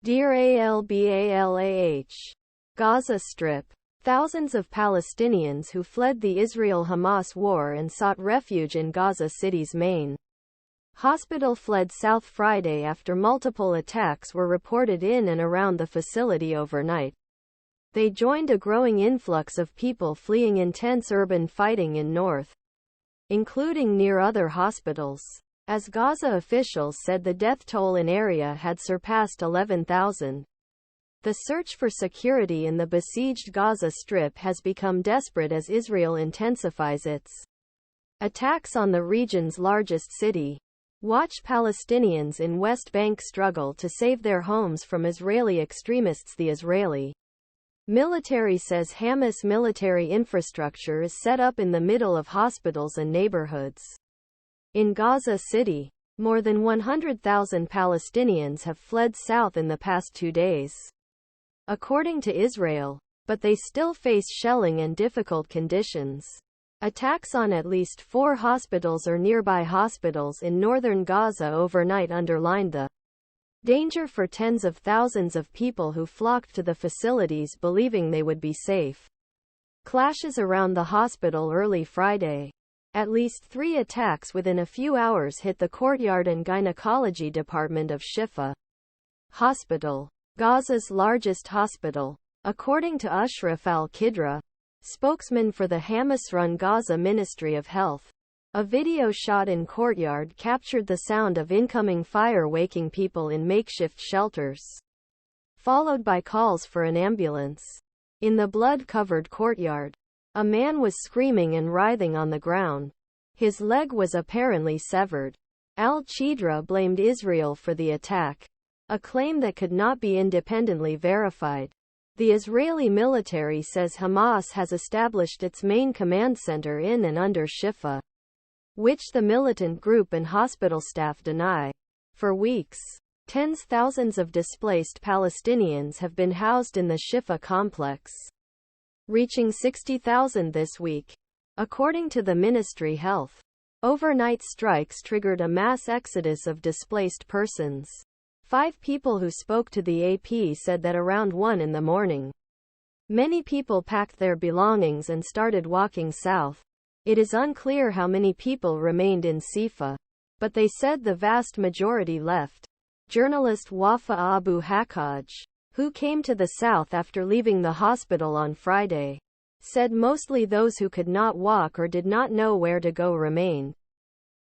DEIR AL-BALAH. Gaza Strip. Thousands of Palestinians who fled the Israel-Hamas war and sought refuge in Gaza City's main hospital fled south Friday after multiple attacks were reported in and around the facility overnight. They joined a growing influx of people fleeing intense urban fighting in north, including near other hospitals. As Gaza officials said, the death toll in area had surpassed 11,000. The search for security in the besieged Gaza Strip has become desperate as Israel intensifies its attacks on the region's largest city. Watch Palestinians in West Bank struggle to save their homes from Israeli extremists. The Israeli military says Hamas military infrastructure is set up in the middle of hospitals and neighborhoods. In Gaza City, more than 100,000 Palestinians have fled south in the past 2 days, according to Israel, but they still face shelling and difficult conditions. Attacks on at least 4 hospitals or nearby hospitals in northern Gaza overnight underlined the danger for tens of thousands of people who flocked to the facilities believing they would be safe. Clashes around the hospital early Friday. At least 3 attacks within a few hours hit the courtyard and gynecology department of Shifa Hospital, Gaza's largest hospital. According to Ashraf al-Qidra, spokesman for the Hamas-run Gaza Ministry of Health, a video shot in courtyard captured the sound of incoming fire waking people in makeshift shelters, followed by calls for an ambulance. In the blood-covered courtyard, a man was screaming and writhing on the ground. His leg was apparently severed. Al-Qidra blamed Israel for the attack, a claim that could not be independently verified. The Israeli military says Hamas has established its main command center in and under Shifa, which the militant group and hospital staff deny. For weeks, tens of thousands of displaced Palestinians have been housed in the Shifa complex, reaching 60,000 this week. According to the Ministry Health, overnight strikes triggered a mass exodus of displaced persons. 5 people who spoke to the AP said that around 1 in the morning, many people packed their belongings and started walking south. It is unclear how many people remained in Şifa, but they said the vast majority left. Journalist Wafaa Abu Hacajj, who came to the south after leaving the hospital on Friday, said mostly those who could not walk or did not know where to go remained.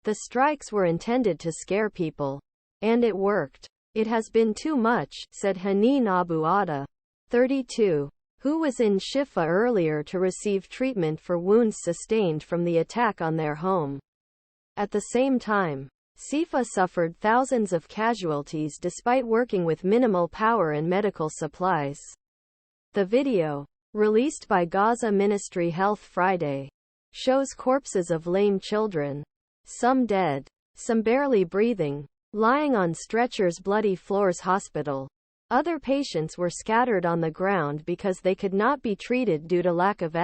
The strikes were intended to scare people. And it worked. It has been too much, said Haneen Abu Awda, 32, who was in Shifa earlier to receive treatment for wounds sustained from the attack on their home. At the same time, Şifa suffered thousands of casualties despite working with minimal power and medical supplies. The video, released by Gaza Ministry Health Friday, shows corpses of lame children, some dead, some barely breathing, lying on stretchers. Bloody floors hospital. Other patients were scattered on the ground because they could not be treated due to lack of